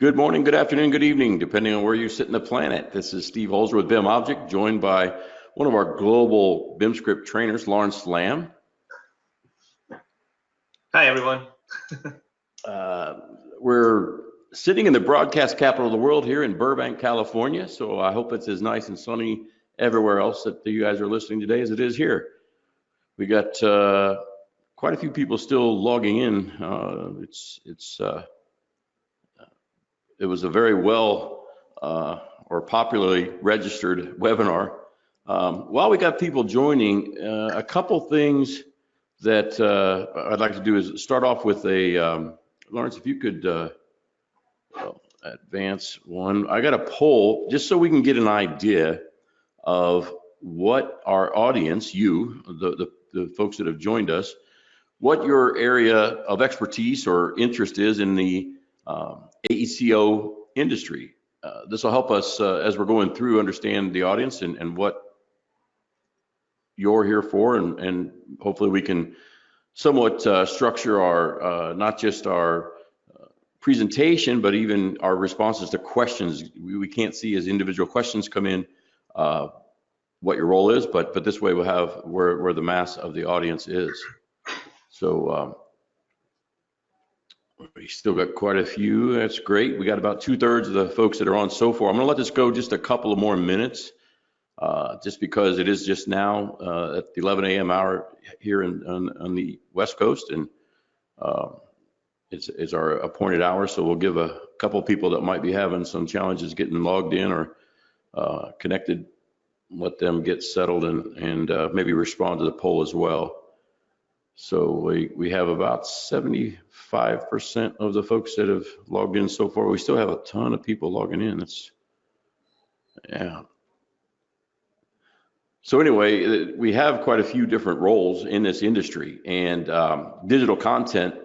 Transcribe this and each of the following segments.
Good morning, good afternoon, good evening, depending on where you sit in the planet. This is Steve Holzer with BIM Object, joined by one of our global BIMscript trainers, Lawrence Lamb. Hi, everyone. We're sitting in the broadcast capital of the world here in Burbank, California, so I hope it's as nice and sunny everywhere else that you guys are listening today as it is here. We got quite a few people still logging in. It was a very well or popularly registered webinar. While we got people joining, a couple things that I'd like to do is start off with a, Lawrence, if you could advance one. I got a poll just so we can get an idea of what our audience, you, the folks that have joined us, what your area of expertise or interest is in the AECO industry. This will help us as we're going through understand the audience and what you're here for, and hopefully we can somewhat structure our not just our presentation, but even our responses to questions. We can't see as individual questions come in what your role is, but this way we'll have where the mass of the audience is. So we still got quite a few. That's great. We got about 2/3 of the folks that are on so far. I'm going to let this go just a couple of more minutes, just because it is just now at the 11 a.m. hour here on the West Coast, and it's our appointed hour. So we'll give a couple people that might be having some challenges getting logged in or connected, let them get settled and maybe respond to the poll as well. So we have about 75% of the folks that have logged in so far. We still have a ton of people logging in. Yeah. So anyway, we have quite a few different roles in this industry, and digital content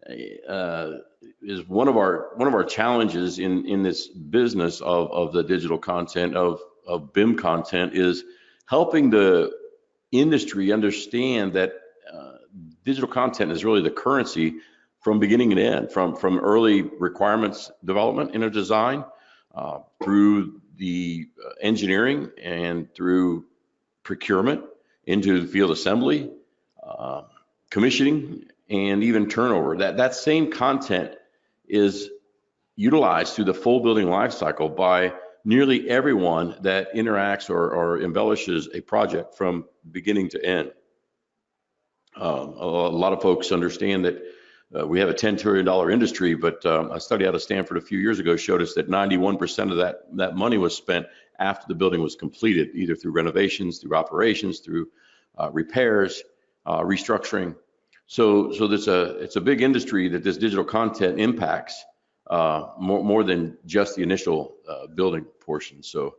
is one of our challenges in this business of the digital content of BIM content, is helping the industry understand that digital content is really the currency from beginning to end, from early requirements development in a design through the engineering and through procurement into the field assembly, commissioning, and even turnover. That same content is utilized through the full building life cycle by nearly everyone that interacts or embellishes a project from beginning to end. A lot of folks understand that we have a $10 trillion industry, but a study out of Stanford a few years ago showed us that 91% of that money was spent after the building was completed, either through renovations, through operations, through repairs, restructuring. So it's a big industry that this digital content impacts more than just the initial building portion. So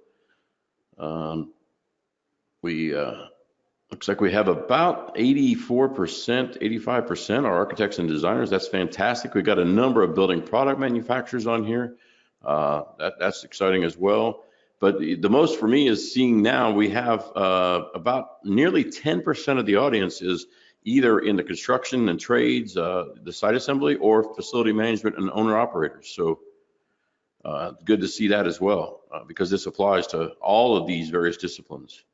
looks like we have about 84%, 85% are architects and designers. That's fantastic. We've got a number of building product manufacturers on here. That's exciting as well. But the most for me is seeing now we have about nearly 10% of the audience is either in the construction and trades, the site assembly, or facility management and owner operators. So good to see that as well, because this applies to all of these various disciplines.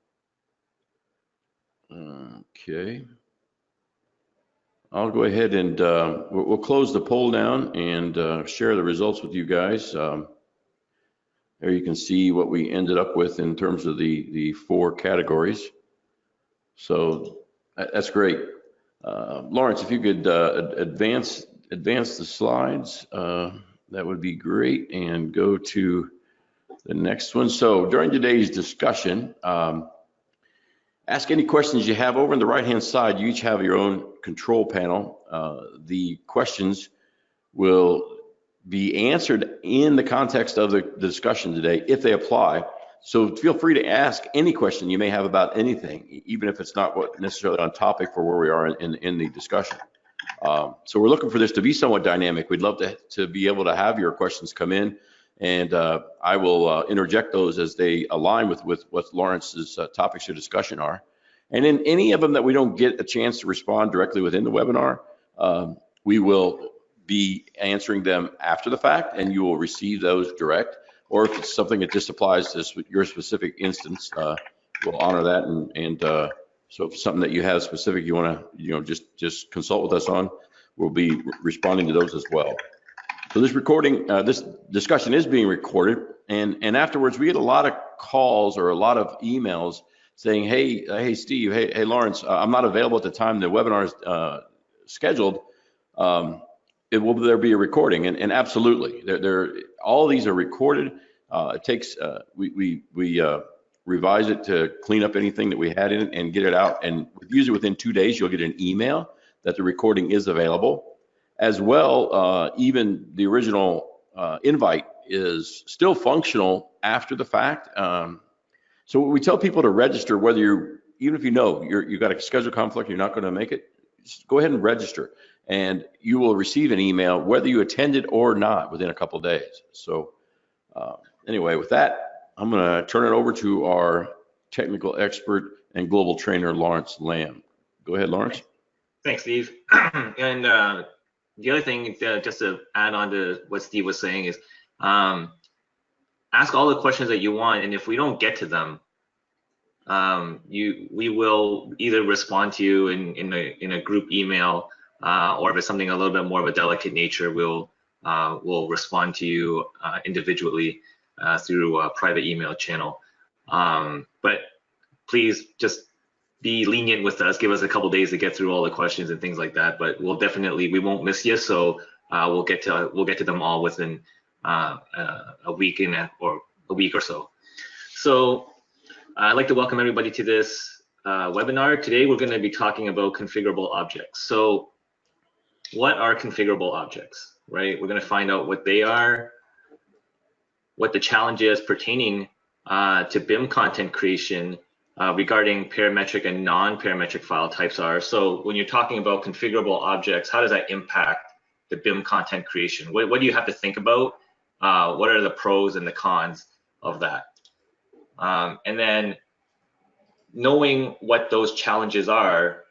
Okay, I'll go ahead and we'll close the poll down and share the results with you guys. There you can see what we ended up with in terms of the 4 categories. So that's great. Lawrence, if you could advance the slides, that would be great, and go to the next one. So during today's discussion, ask any questions you have. Over on the right-hand side, you each have your own control panel. The questions will be answered in the context of the discussion today, if they apply. So feel free to ask any question you may have about anything, even if it's not necessarily on topic for where we are in the discussion. So we're looking for this to be somewhat dynamic. We'd love to be able to have your questions come in, and I will interject those as they align with what Lawrence's topics of discussion are. And in any of them that we don't get a chance to respond directly within the webinar, we will be answering them after the fact, and you will receive those direct. Or if it's something that just applies to your specific instance, we'll honor that. And so if it's something that you have specific you want to, just consult with us on, we'll be responding to those as well. So this recording, this discussion is being recorded, and afterwards we get a lot of calls or a lot of emails saying, hey Steve, hey Lawrence, I'm not available at the time the webinar is scheduled. Will there be a recording? And absolutely, all these are recorded. It takes we revise it to clean up anything that we had in it and get it out. And usually within 2 days, you'll get an email that the recording is available. As well, even the original invite is still functional after the fact. So we tell people to register, whether even if you've got a schedule conflict, you're not going to make it, just go ahead and register, and you will receive an email whether you attended or not within a couple of days. So anyway, with that, I'm going to turn it over to our technical expert and global trainer, Lawrence Lamb. Go ahead, Lawrence. Thanks, Steve. And the other thing, just to add on to what Steve was saying, is ask all the questions that you want, and if we don't get to them, we will either respond to you in a group email, or if it's something a little bit more of a delicate nature, we'll respond to you individually through a private email channel. But please just be lenient with us. Give us a couple days to get through all the questions and things like that. But we won't miss you. So we'll get to them all within a week or a week or so. So I'd like to welcome everybody to this webinar. Today we're going to be talking about configurable objects. So what are configurable objects, right? We're going to find out what they are, what the challenge is pertaining to BIM content creation regarding parametric and non-parametric file types are. So when you're talking about configurable objects, how does that impact the BIM content creation? What do you have to think about? What are the pros and the cons of that? And then knowing what those challenges are,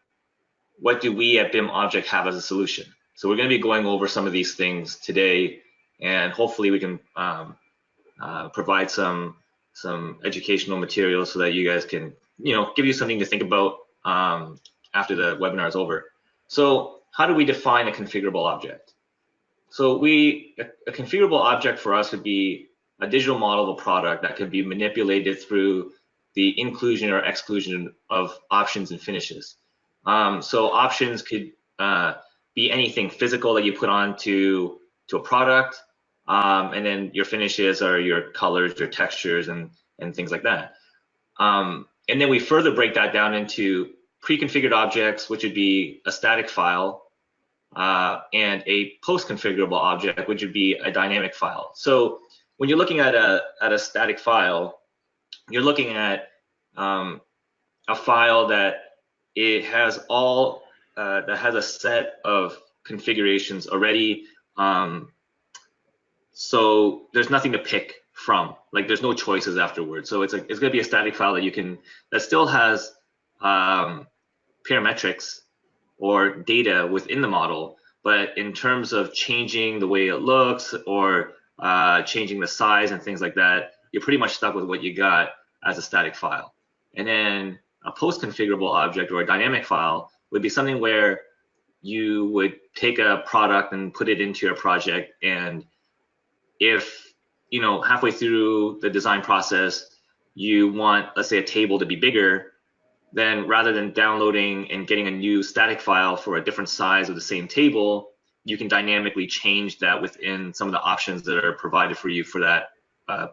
what do we at BIM Object have as a solution? So we're going to be going over some of these things today, and hopefully we can provide some educational materials so that you guys can, give you something to think about after the webinar is over. So how do we define a configurable object? So a configurable object for us would be a digital model of a product that could be manipulated through the inclusion or exclusion of options and finishes. So options could be anything physical that you put onto a product, and then your finishes are your colors, your textures, and things like that. And then we further break that down into pre-configured objects, which would be a static file, and a post-configurable object, which would be a dynamic file. So when you're looking at a static file, you're looking at a file that it has that has a set of configurations already. So there's nothing to pick from. Like there's no choices afterwards. So it's going to be a static file that still has parametrics or data within the model, but in terms of changing the way it looks or changing the size and things like that, you're pretty much stuck with what you got as a static file. And then a post-configurable object or a dynamic file would be something where you would take a product and put it into your project, and if halfway through the design process you want, let's say, a table to be bigger, then rather than downloading and getting a new static file for a different size of the same table, you can dynamically change that within some of the options that are provided for you for that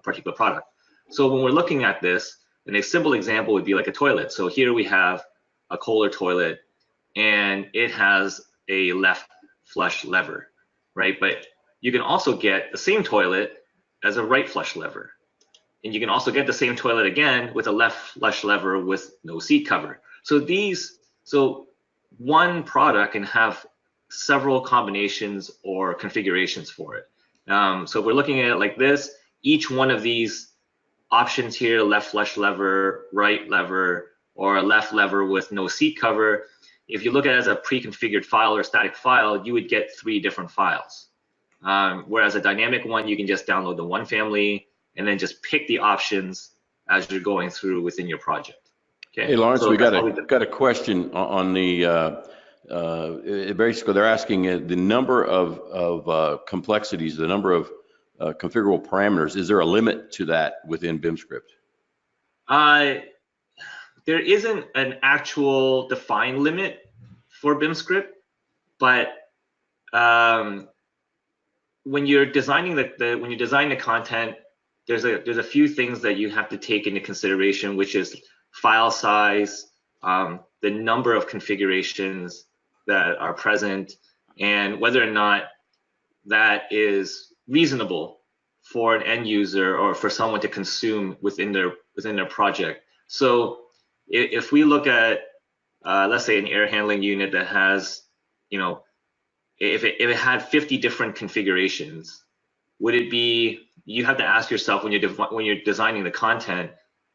particular product. So when we're looking at this, and a simple example would be like a toilet. So here we have a Kohler toilet, and it has a left flush lever, right? But you can also get the same toilet as a right flush lever. And you can also get the same toilet again with a left flush lever with no seat cover. So one product can have several combinations or configurations for it. So if we're looking at it like this, each one of these options here, left flush lever, right lever, or a left lever with no seat cover. If you look at it as a pre-configured file or static file, you would get 3 different files. Whereas a dynamic one, you can just download the one family and then just pick the options as you're going through within your project. Okay. Hey, Lawrence, so we got a question on the, basically they're asking the number of complexities, the number of configurable parameters. Is there a limit to that within BIMscript? There isn't an actual defined limit for BIMscript, but when you're designing when you design the content, there's a few things that you have to take into consideration, which is file size, the number of configurations that are present, and whether or not that is reasonable for an end user or for someone to consume within their project. So if we look at let's say an air handling unit that has, if it had 50 different configurations, would it be, you have to ask yourself when you're designing the content,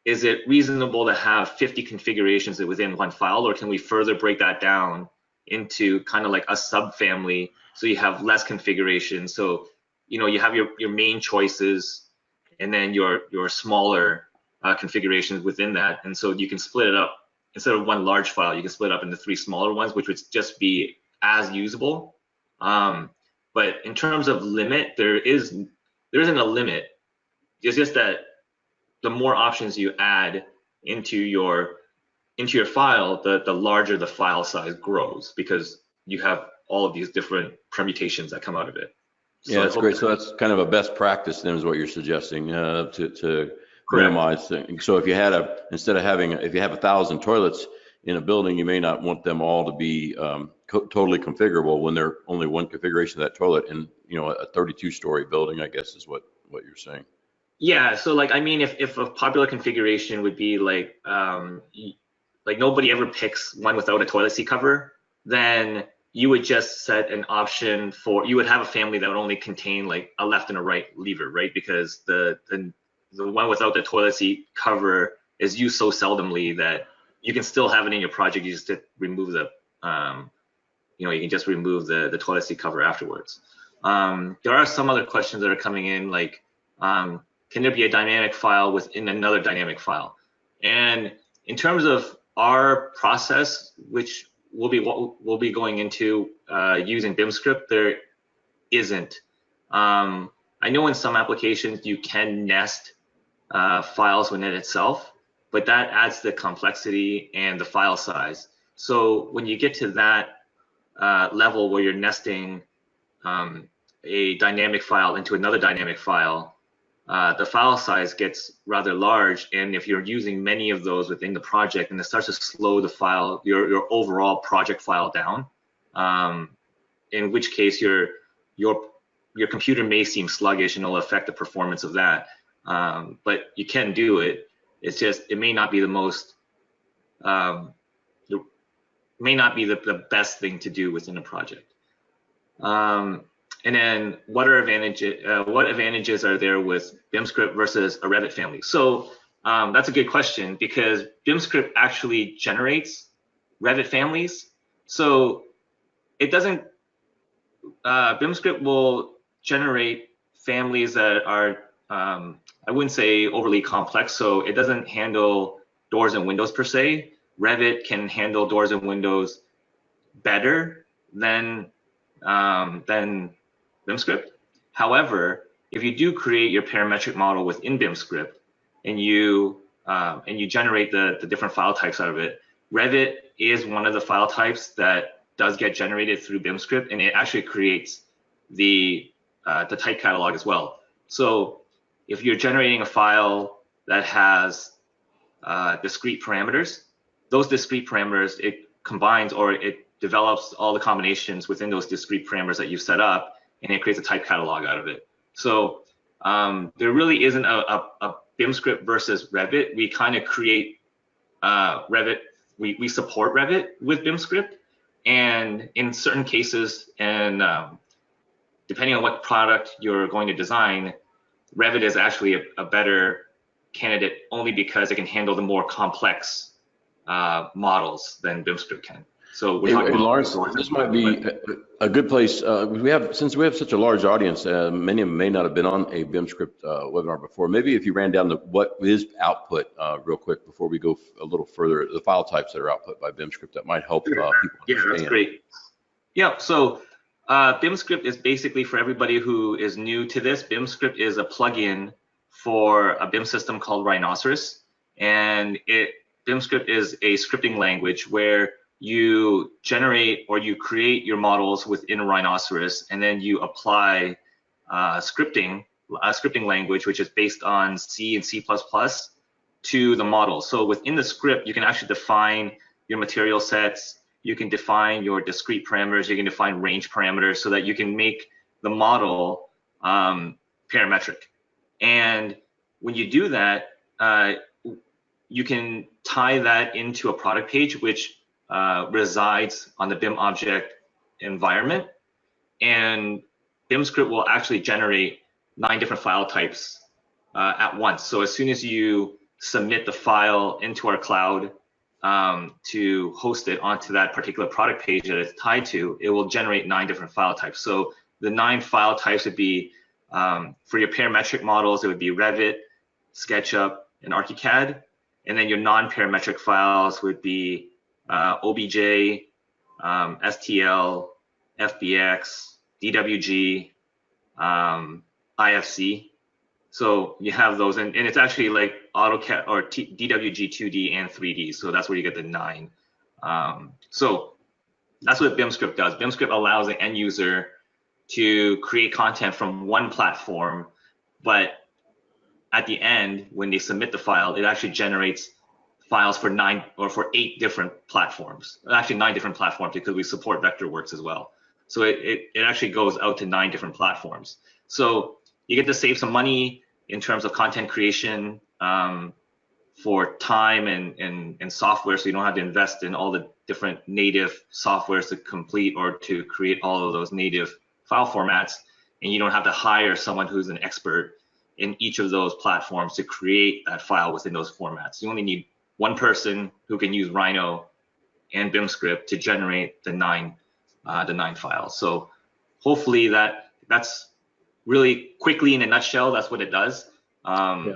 is it reasonable to have 50 configurations within one file, or can we further break that down into kind of like a subfamily so you have less configuration? So you have your main choices and then your smaller configurations within that, and so you can split it up. Instead of one large file, you can split up into 3 smaller ones, which would just be as usable. But in terms of limit, there isn't a limit. It's just that the more options you add into your file, the larger the file size grows, because you have all of these different permutations that come out of it. So yeah, that's great. So that's kind of a best practice then, is what you're suggesting, to minimize things. So if you had if you have 1,000 toilets in a building, you may not want them all to be totally configurable when they're only one configuration of that toilet in a 32-story building, I guess is what you're saying. Yeah, so like, I mean, if a popular configuration would be like nobody ever picks one without a toilet seat cover, then you would just set an option for, you would have a family that would only contain like a left and a right lever, right? Because the one without the toilet seat cover is used so seldomly that you can still have it in your project. You just remove the, you can just remove the toilet seat cover afterwards. There are some other questions that are coming in, like, can there be a dynamic file within another dynamic file? And in terms of our process, which we'll be going into using BIMscript, there isn't. I know in some applications you can nest files within itself, but that adds the complexity and the file size. So when you get to that level where you're nesting a dynamic file into another dynamic file, the file size gets rather large, and if you're using many of those within the project, and it starts to slow the file, your overall project file down, in which case your computer may seem sluggish and it'll affect the performance of that. But you can do it. It's just, it may not be the most, it may not be the best thing to do within a project. And then what advantages are there with BIMscript versus a Revit family? So that's a good question, because BIMscript actually generates Revit families. So it doesn't, BIMscript will generate families that are, I wouldn't say overly complex. So it doesn't handle doors and windows per se. Revit can handle doors and windows better than BIMscript. However, if you do create your parametric model within BIMscript and you generate the different file types out of it, Revit is one of the file types that does get generated through BIMscript, and it actually creates the type catalog as well. So if you're generating a file that has discrete parameters, those discrete parameters, it combines, or it develops all the combinations within those discrete parameters that you've set up, and it creates a type catalog out of it. So there really isn't a BIMscript versus Revit. We kind of create Revit, we support Revit with BIMscript, and in certain cases, and depending on what product you're going to design, Revit is actually a better candidate, only because it can handle the more complex models than BIMscript can. So we're Hey, talking about Lawrence, this might be a good place. Since we have such a large audience, many of them may not have been on a BIMscript webinar before. Maybe if you ran down what is output real quick before we go a little further, the file types that are output by BIMscript, that might help people understand. Yeah, that's great. Yeah, so BIMscript is basically, for everybody who is new to this, BIMscript is a plugin for a BIM system called Rhinoceros, and BIMscript is a scripting language where you generate or you create your models within Rhinoceros, and then you apply a scripting language, which is based on C and C++ to the model. So within the script, you can actually define your material sets, you can define your discrete parameters, you can define range parameters so that you can make the model parametric. And when you do that, you can tie that into a product page, which resides on the BIM object environment, and BIMscript will actually generate 9 different file types at once. So as soon as you submit the file into our cloud to host it onto that particular product page that it's tied to, it will generate 9 different file types. So the 9 file types would be, for your parametric models, it would be Revit, SketchUp, and ArchiCAD. And then your non-parametric files would be OBJ, STL, FBX, DWG, IFC. So you have those, and it's actually like AutoCAD or DWG 2D and 3D. So that's where you get the 9. So that's what BIMscript does. BIMscript allows the end user to create content from one platform, but at the end, when they submit the file, it actually generates files for 8 different platforms. Actually 9 different platforms, because we support Vectorworks as well. So it actually goes out to 9 different platforms. So you get to save some money in terms of content creation for time and software, so you don't have to invest in all the different native softwares to complete or to create all of those native file formats, and you don't have to hire someone who's an expert in each of those platforms to create that file within those formats. You only need one person who can use Rhino and BIMscript to generate the 9 files. So hopefully that's really quickly, in a nutshell, that's what it does. But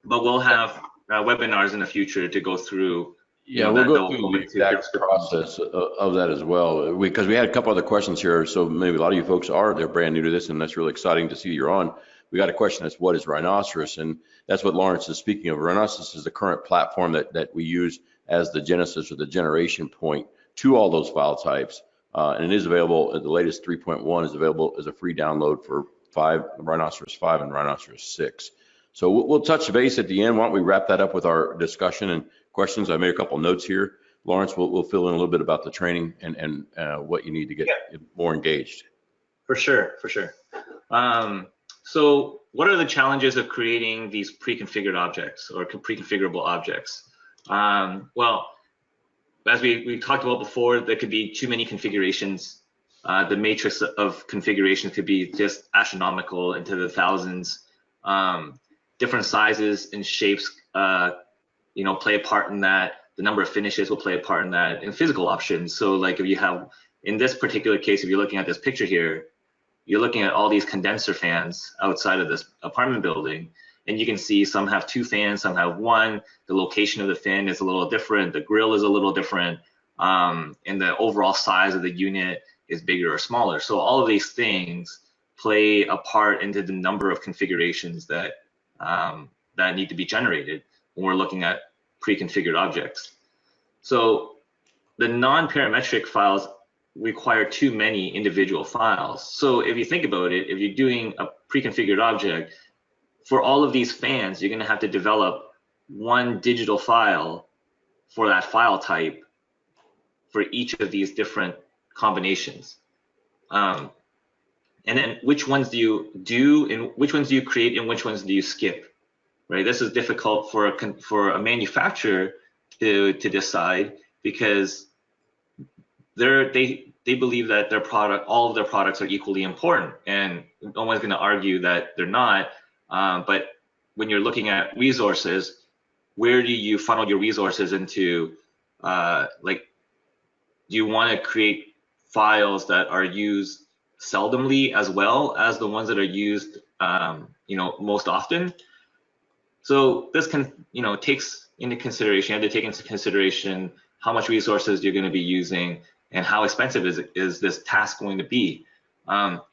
we'll have webinars in the future to go through. Yeah, we'll go through the exact process of that as well, because we had a couple other questions here. So maybe a lot of you folks they're brand new to this, and that's really exciting to see you're on. We got a question that's, what is Rhinoceros? And that's what Lawrence is speaking of. Rhinoceros is the current platform that we use as the genesis or the generation point to all those file types. And it is available, the latest 3.1 is available as a free download for Rhinoceros 5 and Rhinoceros 6. So we'll touch base at the end. Why don't we wrap that up with our discussion and questions? I made a couple notes here. Lawrence, we'll fill in a little bit about the training and what you need to get more engaged. For sure. So what are the challenges of creating these pre-configured objects or pre-configurable objects? Well, as we talked about before, there could be too many configurations. The matrix of configuration could be just astronomical, into the thousands. Different sizes and shapes, play a part in that. The number of finishes will play a part in that, and physical options. So like if you have, in this particular case, if you're looking at this picture here, you're looking at all these condenser fans outside of this apartment building, and you can see some have 2 fans, some have 1. The location of the fan is a little different. The grill is a little different, and the overall size of the unit is bigger or smaller. So all of these things play a part into the number of configurations that need to be generated when we're looking at pre-configured objects. So the non-parametric files require too many individual files. So if you think about it, if you're doing a pre-configured object, for all of these fans, you're going to have to develop one digital file for that file type for each of these different combinations. And then which ones do you do, and which ones do you create, and which ones do you skip? Right? This is difficult for a manufacturer to decide, because they believe that their product, all of their products, are equally important, and no one's going to argue that they're not. But when you're looking at resources, where do you funnel your resources into? Like, do you want to create files that are used seldomly as well as the ones that are used, most often? So this can, takes into consideration, you have to take into consideration how much resources you're going to be using and how expensive is this task going to be.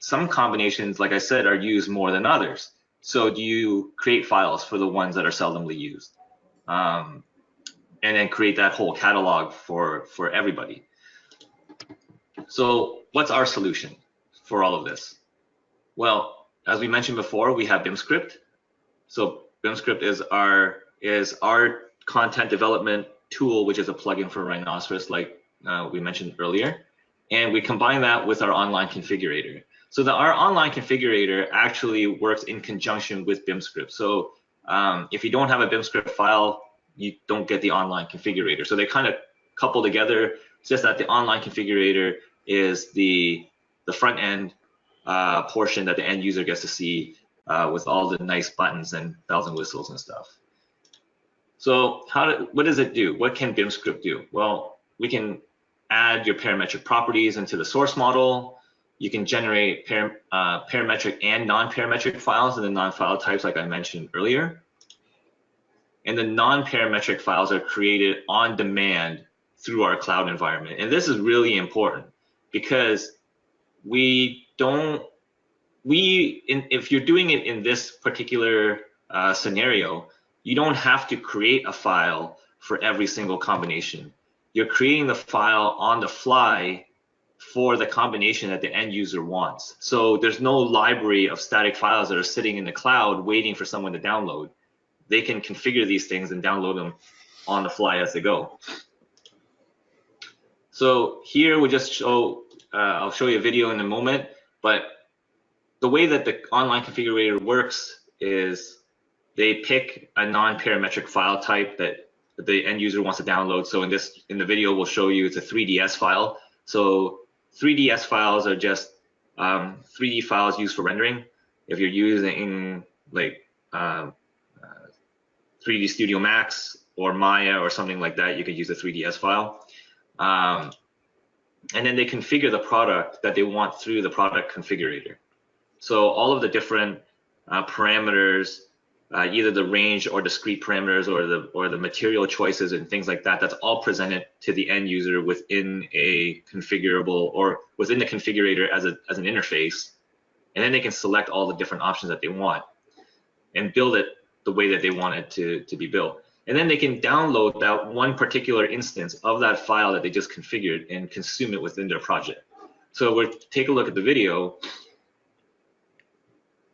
Some combinations, like I said, are used more than others. So do you create files for the ones that are seldomly used? And then create that whole catalog for everybody. So what's our solution for all of this? Well, as we mentioned before, we have BIMscript. So BIMscript is our content development tool, which is a plugin for Rhinoceros, like we mentioned earlier. And we combine that with our online configurator. So our online configurator actually works in conjunction with BIMscript. So if you don't have a BIMscript file, you don't get the online configurator. So they kind of couple together. It's just that the online configurator is the front end portion that the end user gets to see with all the nice buttons and bells and whistles and stuff. So what does it do? What can BIMscript do? Well, we can add your parametric properties into the source model. You can generate parametric and non-parametric files in the non-file types like I mentioned earlier. And the non-parametric files are created on demand through our cloud environment. And this is really important because if you're doing it in this particular scenario, you don't have to create a file for every single combination. You're creating the file on the fly for the combination that the end user wants. So there's no library of static files that are sitting in the cloud waiting for someone to download. They can configure these things and download them on the fly as they go. So here we just show, I'll show you a video in a moment, but the way that the online configurator works is they pick a non-parametric file type that the end user wants to download. So in the video, we'll show you it's a 3ds file. So 3ds files are just 3D files used for rendering. If you're using like 3D Studio Max or Maya or something like that, you could use a 3ds file. And then they configure the product that they want through the product configurator. So all of the different parameters, either the range or discrete parameters or the material choices and things like that, that's all presented to the end user within a configurable or within the configurator as an interface. And then they can select all the different options that they want and build it the way that they want it to be built. And then they can download that one particular instance of that file that they just configured and consume it within their project. So we'll take a look at the video.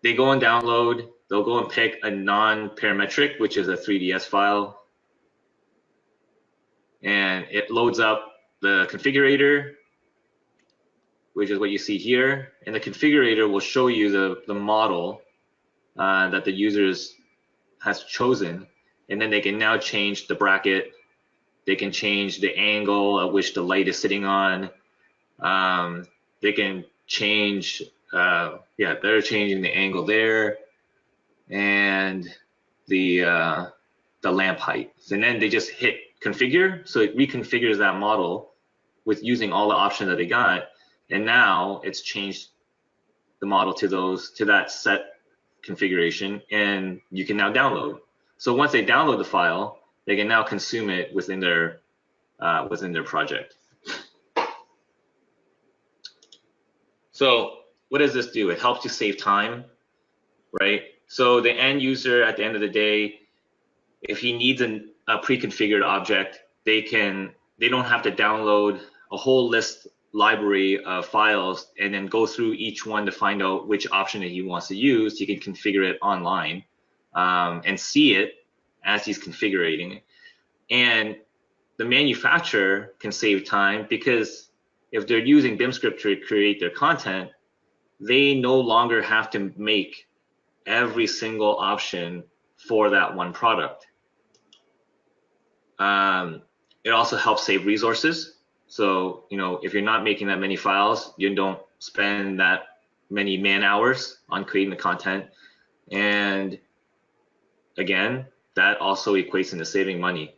They go and download, they'll go and pick a non-parametric, which is a 3ds file. And it loads up the configurator, which is what you see here. And the configurator will show you the model that the users has chosen. And then they can now change the bracket. They can change the angle at which the light is sitting on. They can change, they're changing the angle there and the lamp height. And then they just hit configure. So it reconfigures that model with using all the options that they got. And now it's changed the model to that set configuration, and you can now download. So once they download the file, they can now consume it within their project. So what does this do? It helps you save time, right? So the end user at the end of the day, if he needs a pre-configured object, they don't have to download a whole library of files and then go through each one to find out which option that he wants to use. He can configure it online and see it as he's configuring it. And the manufacturer can save time because if they're using BIMscript to create their content, they no longer have to make every single option for that one product. It also helps save resources. So, if you're not making that many files, you don't spend that many man hours on creating the content. And again, that also equates into saving money.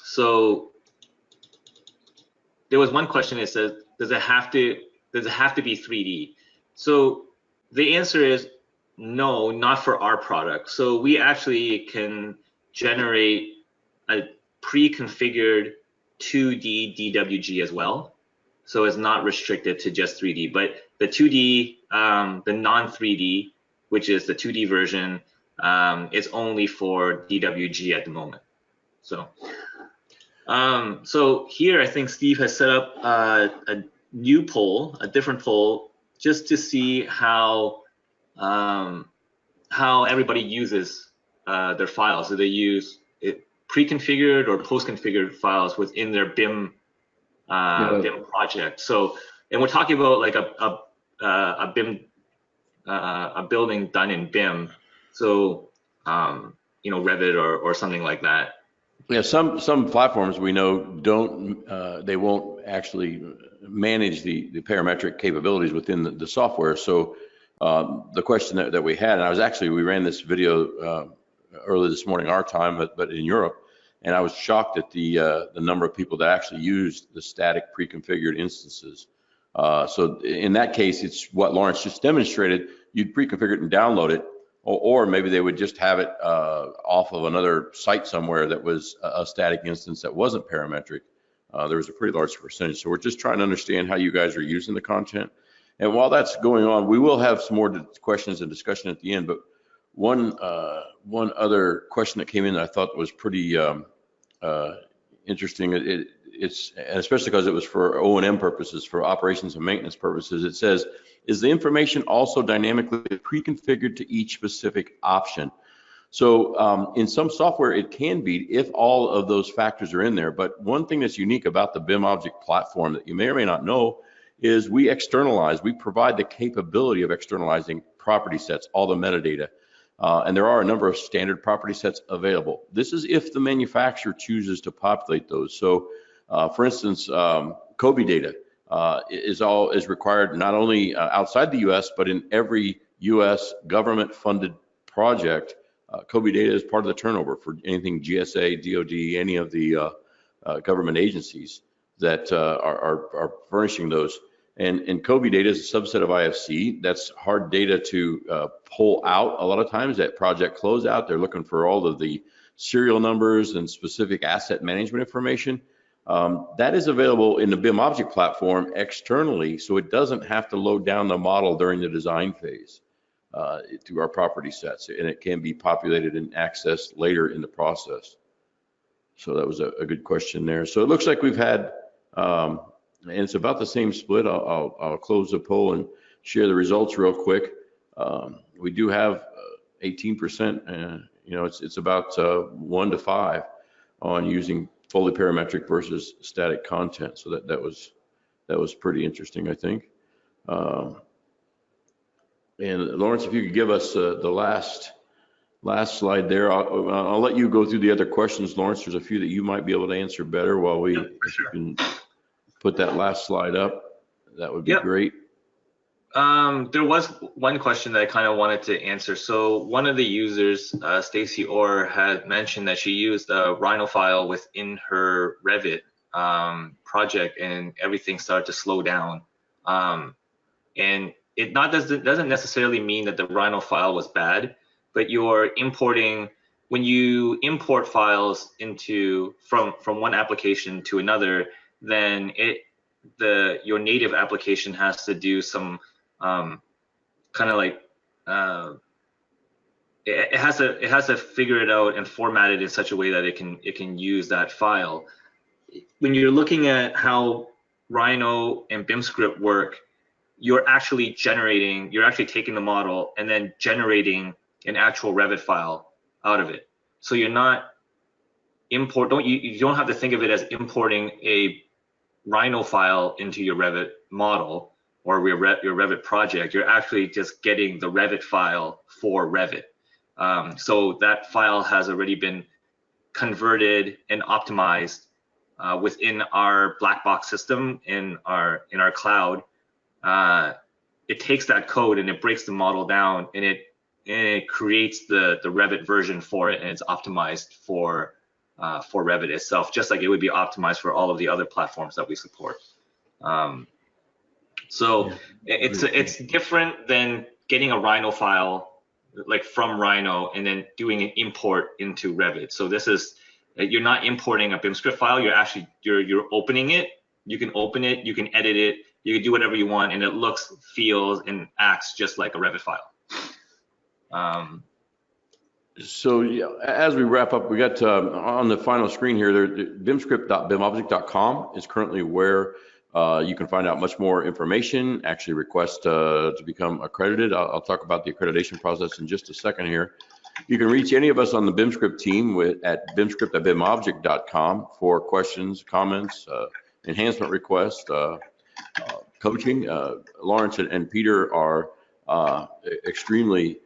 So there was one question that says, does it have to be 3D? So the answer is no, not for our product. So we actually can generate a pre-configured 2D DWG as well. So it's not restricted to just 3D, but the 2D, the non-3D, which is the 2D version, is only for DWG at the moment. So, so here I think Steve has set up a new poll, a different poll, just to see how everybody uses their files. Do they use it pre-configured or post-configured files within their BIM BIM project? So, and we're talking about like a BIM a building done in BIM. So, you know, Revit or something like that. Yeah, some platforms we know don't, they won't actually manage the parametric capabilities within the software. So the question that we had, and we ran this video early this morning our time, but in Europe, and I was shocked at the number of people that actually used the static pre-configured instances. So in that case, it's what Lawrence just demonstrated. You'd pre-configure it and download it, or maybe they would just have it off of another site somewhere that was a static instance that wasn't parametric. There was a pretty large percentage. So we're just trying to understand how you guys are using the content. And while that's going on, we will have some more questions and discussion at the end. But one other question that came in that I thought was pretty interesting. It's and especially because it was for O&M purposes, for operations and maintenance purposes. It says, is the information also dynamically pre-configured to each specific option? So in some software, it can be if all of those factors are in there. But one thing that's unique about the BIM object platform that you may or may not know is we provide the capability of externalizing property sets, all the metadata. And there are a number of standard property sets available. This is if the manufacturer chooses to populate those. So for instance, COBie data is required not only outside the US, but in every US government funded project. COBie data is part of the turnover for anything GSA, DOD, any of the government agencies that are furnishing those. And COBie data is a subset of IFC. That's hard data to pull out a lot of times at project closeout. They're looking for all of the serial numbers and specific asset management information. That is available in the BIM object platform externally, so it doesn't have to load down the model during the design phase through our property sets, and it can be populated and accessed later in the process. So that was a good question there. So it looks like we've had, and it's about the same split. I'll close the poll and share the results real quick. We do have 18%, you know, it's about 1 to 5 on using fully parametric versus static content. So that was pretty interesting, I think. And Lawrence, if you could give us the last slide there. I'll let you go through the other questions, Lawrence. There's a few that you might be able to answer better while we if you can put that last slide up. That would be great. There was one question that I kind of wanted to answer. So one of the users, Stacy Orr, had mentioned that she used a Rhino file within her Revit project, and everything started to slow down. And it doesn't necessarily mean that the Rhino file was bad, but you're importing, when you import files from one application to another, then your native application has to do some kind of like it has to figure it out and format it in such a way that it can use that file. When you're looking at how Rhino and BIMscript work, you're actually taking the model and then generating an actual Revit file out of it. So you're not you don't have to think of it as importing a Rhino file into your Revit model or your Revit project. You're actually just getting the Revit file for Revit. So that file has already been converted and optimized within our black box system in our cloud. It takes that code and it breaks the model down, and it it creates the Revit version for it, and it's optimized for Revit itself, just like it would be optimized for all of the other platforms that we support. So yeah, it's different than getting a Rhino file like from Rhino and then doing an import into Revit. So this is, you're not importing a BIMscript file. You're actually you're opening it. You can open it. You can edit it. You can do whatever you want, and it looks, feels, and acts just like a Revit file. So yeah, as we wrap up, we got on the final screen here, bimscript.bimobject.com is currently where you can find out much more information, actually request to become accredited. I'll talk about the accreditation process in just a second here. You can reach any of us on the BIMscript team at bimscript.bimobject.com for questions, comments, enhancement requests, coaching. Lawrence and Peter are extremely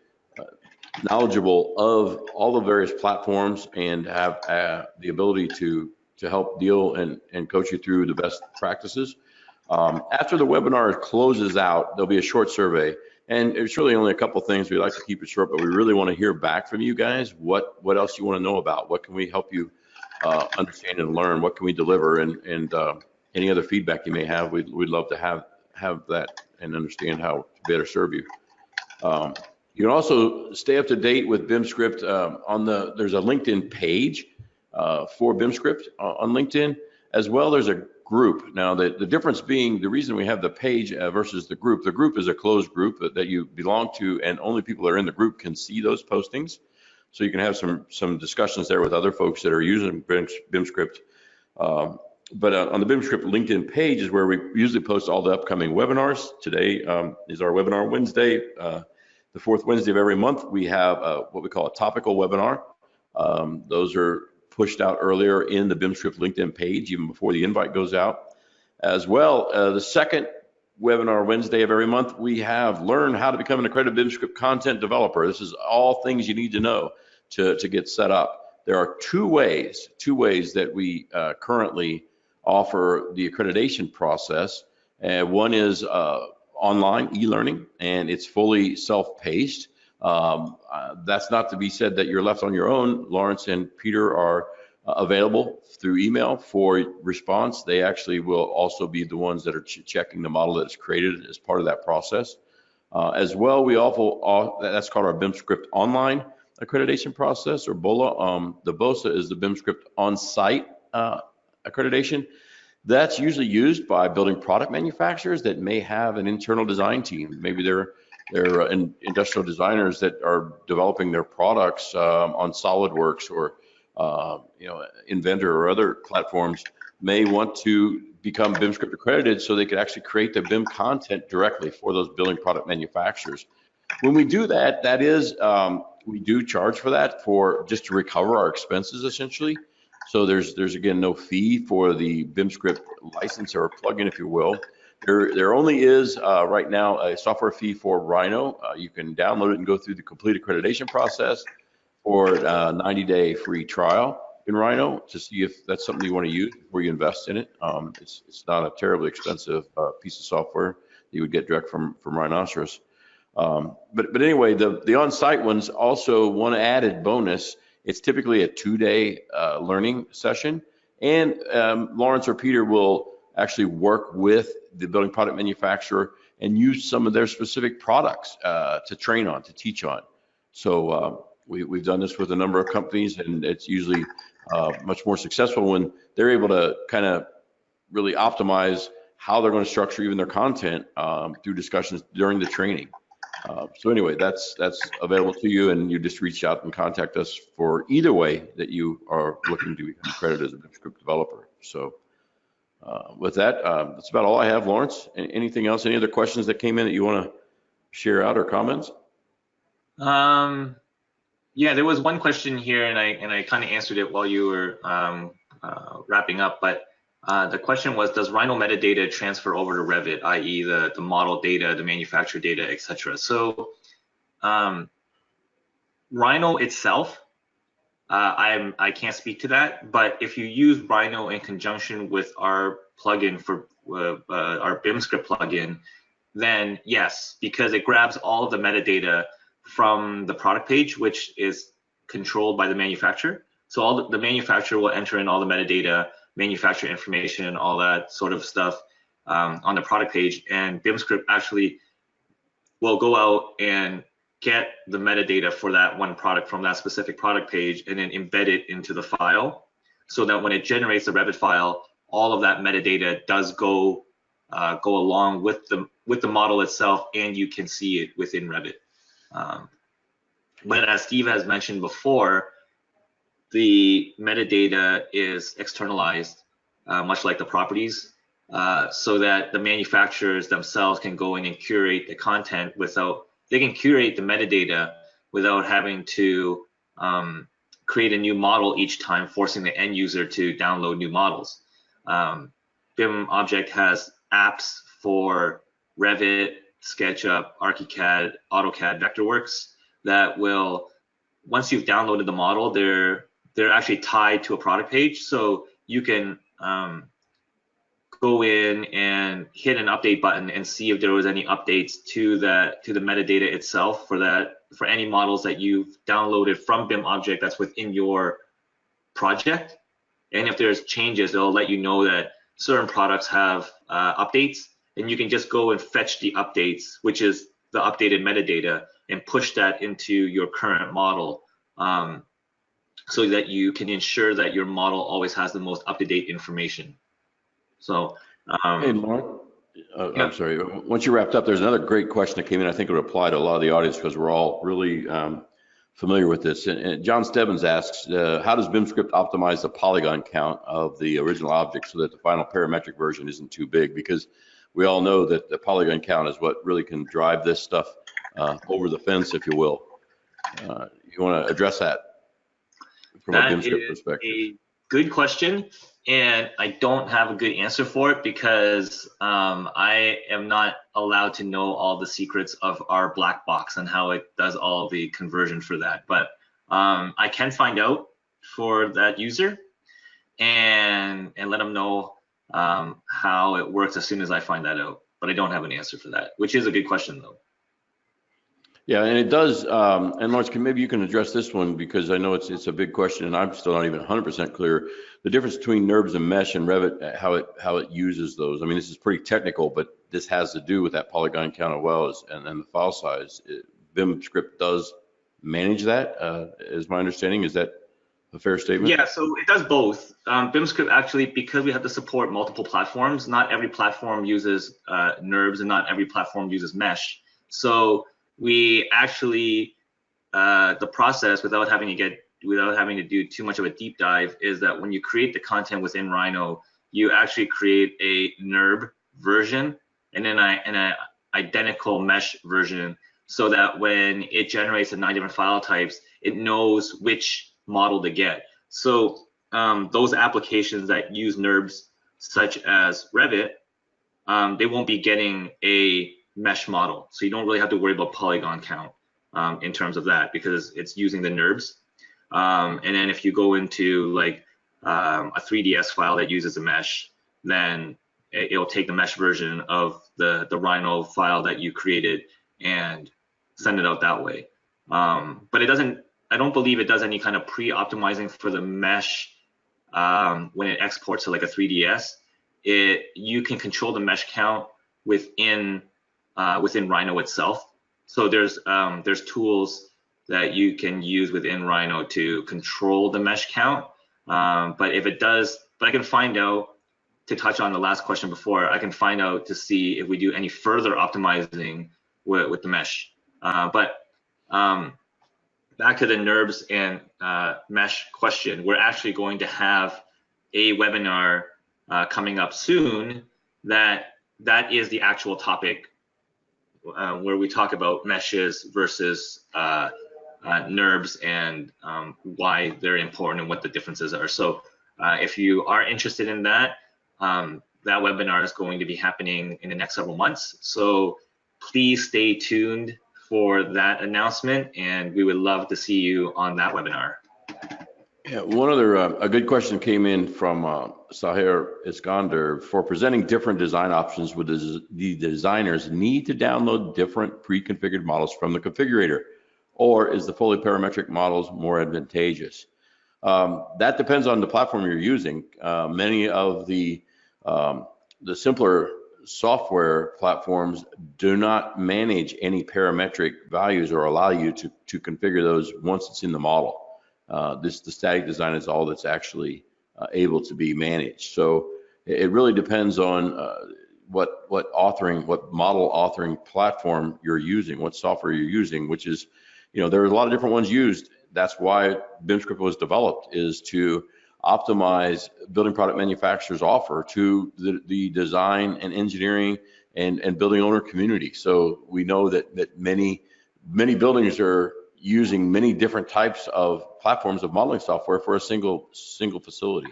knowledgeable of all the various platforms and have the ability to help deal and coach you through the best practices. After the webinar closes out, there'll be a short survey, and it's really only a couple things. We like to keep it short, but we really want to hear back from you guys. What else you want to know about? What can we help you understand and learn? What can we deliver? And any other feedback you may have, we'd love to have that and understand how to better serve you. You can also stay up to date with BIMscript there's a LinkedIn page for BIMscript on LinkedIn. As well, there's a group. Now, the difference being, the reason we have the page versus the group is a closed group that you belong to, and only people that are in the group can see those postings. So you can have some discussions there with other folks that are using BIMscript. But on the BIMscript LinkedIn page is where we usually post all the upcoming webinars. Today is our webinar Wednesday. The fourth Wednesday of every month, we have what we call a topical webinar. Those are pushed out earlier in the BIMscript LinkedIn page, even before the invite goes out. As well, the second webinar Wednesday of every month, we have Learn How to Become an Accredited BIMscript Content Developer. This is all things you need to know to get set up. There are two ways that we currently offer the accreditation process. One is online e-learning, and it's fully self-paced. That's not to be said that you're left on your own. Lawrence and Peter are available through email for response. They actually will also be the ones that are checking the model that is created as part of that process. As well, we offer, that's called our BIMscript online accreditation process, or BOLA. The BOSA is the BIMscript on-site accreditation. That's usually used by building product manufacturers that may have an internal design team. Maybe they're industrial designers that are developing their products on SolidWorks or Inventor or other platforms, may want to become BIMscript accredited so they could actually create the BIM content directly for those building product manufacturers. When we do that, we do charge for that just to recover our expenses essentially. So there's again no fee for the BIMscript license or plugin, if you will. There only is right now a software fee for Rhino. You can download it and go through the complete accreditation process for a 90-day free trial in Rhino to see if that's something you want to use before you invest in it. It's not a terribly expensive piece of software that you would get direct from Rhinoceros. But anyway, the on-site ones also one added bonus. It's typically a 2-day learning session, and Lawrence or Peter will actually work with the building product manufacturer and use some of their specific products to train on, to teach on. So we've done this with a number of companies, and it's usually much more successful when they're able to kind of really optimize how they're going to structure even their content through discussions during the training. So anyway, that's available to you, and you just reach out and contact us for either way that you are looking to become accredited as a BIMscript developer. So with that, that's about all I have, Lawrence. Anything else? Any other questions that came in that you want to share out or comments? Yeah, there was one question here, and I kind of answered it while you were wrapping up, but the question was, does Rhino metadata transfer over to Revit, i.e. the model data, the manufacturer data, etc.? So Rhino itself, I can't speak to that, but if you use Rhino in conjunction with our plugin for our BIMscript plugin, then yes, because it grabs all of the metadata from the product page, which is controlled by the manufacturer. So all the manufacturer will enter in all the metadata, manufacturer information, all that sort of stuff on the product page, and BIMscript actually will go out and get the metadata for that one product from that specific product page and then embed it into the file, so that when it generates the Revit file, all of that metadata does go along with the model itself, and you can see it within Revit. But as Steve has mentioned before, the metadata is externalized, much like the properties, so that the manufacturers themselves can go in and curate the content they can curate the metadata without having to create a new model each time, forcing the end user to download new models. BIM Object has apps for Revit, SketchUp, ArchiCAD, AutoCAD, Vectorworks that will, once you've downloaded the model, they're actually tied to a product page, so you can go in and hit an update button and see if there was any updates to the metadata itself for any models that you've downloaded from BIM Object that's within your project. And if there's changes, it'll let you know that certain products have updates, and you can just go and fetch the updates, which is the updated metadata, and push that into your current model, so that you can ensure that your model always has the most up-to-date information. So, hey, Mark, yeah. I'm sorry. Once you wrapped up, there's another great question that came in. I think it would apply to a lot of the audience because we're all really familiar with this. And John Stebbins asks, how does BIMscript optimize the polygon count of the original object so that the final parametric version isn't too big? Because we all know that the polygon count is what really can drive this stuff over the fence, if you will. You want to address that from a BIMscript perspective? A good question, and I don't have a good answer for it because I am not allowed to know all the secrets of our black box and how it does all the conversion for that. But I can find out for that user and let them know how it works as soon as I find that out. But I don't have an answer for that, which is a good question though. Yeah, and it does, and Lawrence, maybe you can address this one because I know it's a big question and I'm still not even 100% clear. The difference between NURBS and Mesh and Revit, how it uses those. I mean, this is pretty technical, but this has to do with that polygon count as well as and the file size. BIMscript does manage that, is my understanding. Is that a fair statement? Yeah, so it does both. BIMscript actually, because we have to support multiple platforms, not every platform uses NURBS and not every platform uses Mesh. So we actually, the process without having to do too much of a deep dive is that when you create the content within Rhino, you actually create a NURB version and then an identical Mesh version, so that when it generates the 9 different file types, it knows which model to get. So those applications that use NURBS, such as Revit, they won't be getting a Mesh model, so you don't really have to worry about polygon count in terms of that because it's using the NURBS. And then if you go into like a 3ds file that uses a Mesh, then it'll take the Mesh version of the Rhino file that you created and send it out that way. But it doesn't, I don't believe it does any kind of pre-optimizing for the Mesh when it exports to like a 3ds. You can control the Mesh count within Rhino itself. So there's tools that you can use within Rhino to control the Mesh count. But if it does, but I can find out, to touch on the last question before, I can find out to see if we do any further optimizing with the Mesh. But back to the NURBS and Mesh question, we're actually going to have a webinar coming up soon that is the actual topic where we talk about meshes versus NURBS and why they're important and what the differences are. So if you are interested in that, that webinar is going to be happening in the next several months. So please stay tuned for that announcement, and we would love to see you on that webinar. Yeah, one other a good question came in from Sahir Iskander. For presenting different design options, would the designers need to download different pre-configured models from the configurator, or is the fully parametric models more advantageous? That depends on the platform you're using. Many of the simpler software platforms do not manage any parametric values or allow you to configure those once it's in the model. The static design is all that's actually able to be managed. So it really depends on what model authoring platform you're using, what software you're using, which is, there are a lot of different ones used. That's why BIMscript was developed, is to optimize building product manufacturers' offer to the design and engineering and building owner community. So we know that many buildings are using many different types of platforms of modeling software for a single facility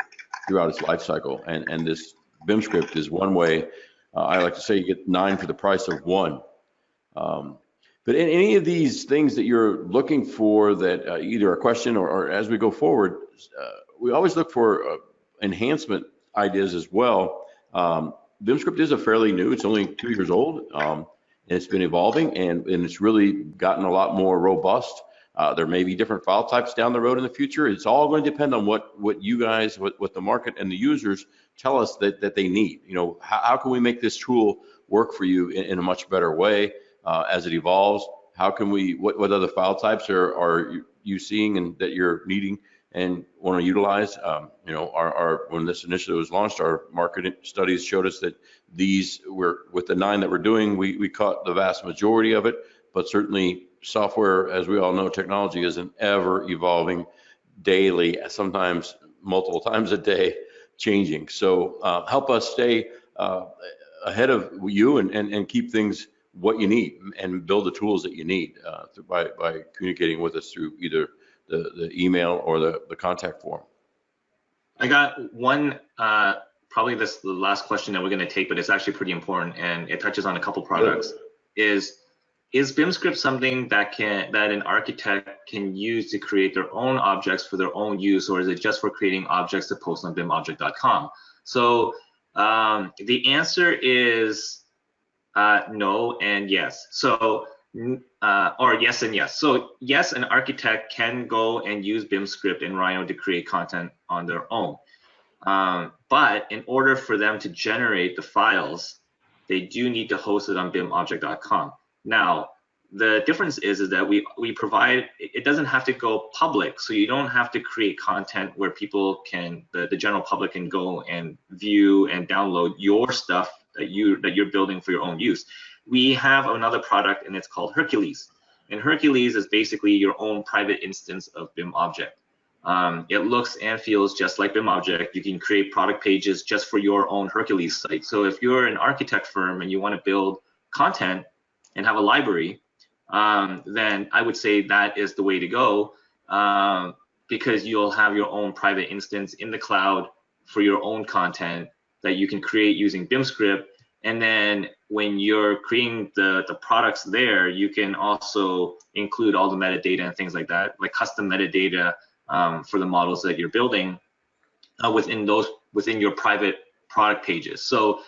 throughout its life cycle. And this BIMscript is one way. I like to say you get 9 for the price of 1. But in any of these things that you're looking for, that either a question or as we go forward, we always look for enhancement ideas as well. BIMscript is a fairly new, it's only 2 years old, and it's been evolving, and it's really gotten a lot more robust. There may be different file types down the road in the future. It's all going to depend on what you guys, what the market and the users tell us that they need. How can we make this tool work for you in a much better way as it evolves? How can we, what other file types are you seeing and that you're needing and want to utilize? When this initiative was launched, our market studies showed us that these were, with the 9 that we're doing, we caught the vast majority of it, but certainly software, as we all know, technology is an ever evolving, daily, sometimes multiple times a day, changing. So help us stay ahead of you and keep things what you need and build the tools that you need by communicating with us through either the email or the contact form. I got one, probably the last question that we're going to take, but it's actually pretty important and it touches on a couple products. Is BIMscript something that an architect can use to create their own objects for their own use, or is it just for creating objects to post on BIMobject.com? So the answer is no and yes. So or yes and yes. So yes, an architect can go and use BIMscript and Rhino to create content on their own. But in order for them to generate the files, they do need to host it on BIMobject.com. Now, the difference is that we provide, it doesn't have to go public, so you don't have to create content where people can, the general public can go and view and download your stuff that you're building for your own use. We have another product and it's called Hercules. And Hercules is basically your own private instance of BIMobject. It looks and feels just like BIMobject. You can create product pages just for your own Hercules site. So if you're an architect firm and you want to build content and have a library, then I would say that is the way to go, because you'll have your own private instance in the cloud for your own content that you can create using BIMscript. And then when you're creating the products there, you can also include all the metadata and things like that, like custom metadata for the models that you're building within your private product pages. So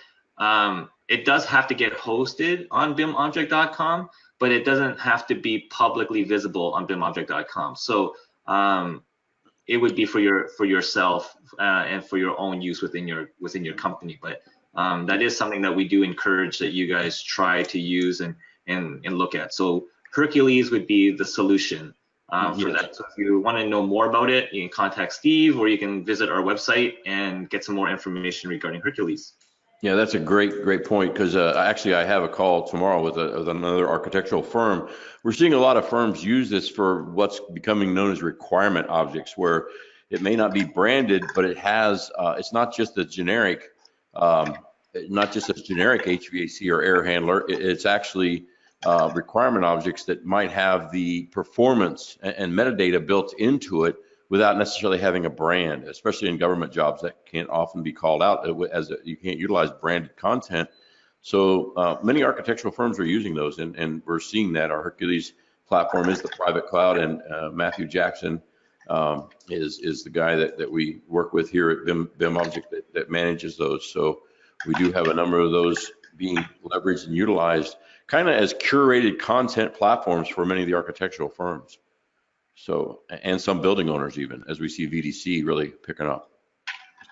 it does have to get hosted on BIMobject.com, but it doesn't have to be publicly visible on BIMobject.com. So it would be for yourself and for your own use within your company. But that is something that we do encourage that you guys try to use and look at. So Hercules would be the solution for that. So if you want to know more about it, you can contact Steve, or you can visit our website and get some more information regarding Hercules. Yeah, that's a great point, because actually I have a call tomorrow with another architectural firm. We're seeing a lot of firms use this for what's becoming known as requirement objects, where it may not be branded, but it has, it's not just a generic HVAC or air handler. It's actually requirement objects that might have the performance and metadata built into it without necessarily having a brand, especially in government jobs that can't often be called out as you can't utilize branded content. So many architectural firms are using those, and we're seeing that. Our Hercules platform is the private cloud, and Matthew Jackson is the guy that we work with here at BIMobject that manages those. So we do have a number of those being leveraged and utilized kind of as curated content platforms for many of the architectural firms. So, and some building owners even, as we see VDC really picking up.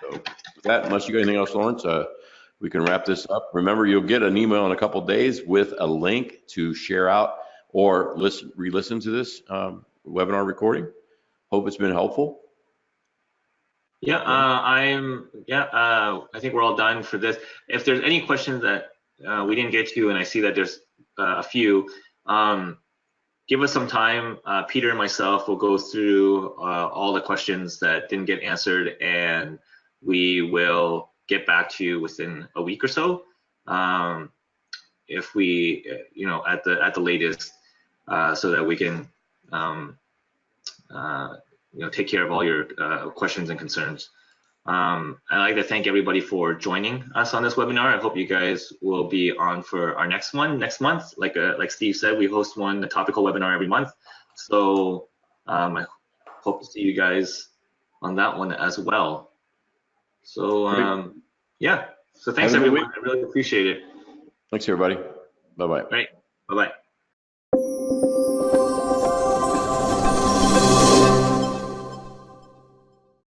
So with that, unless you got anything else, Lawrence, we can wrap this up. Remember, you'll get an email in a couple of days with a link to share out or re-listen to this webinar recording. Hope it's been helpful. Yeah, I think we're all done for this. If there's any questions that we didn't get to, and I see that there's a few, give us some time. Peter and myself will go through all the questions that didn't get answered, and we will get back to you within a week or so, if we, at the latest, so that we can, take care of all your questions and concerns. I'd like to thank everybody for joining us on this webinar. I hope you guys will be on for our next one next month. Like Steve said, we host a topical webinar every month. So I hope to see you guys on that one as well. So yeah, so thanks everyone. I really appreciate it. Thanks everybody. Bye-bye. All right, bye-bye.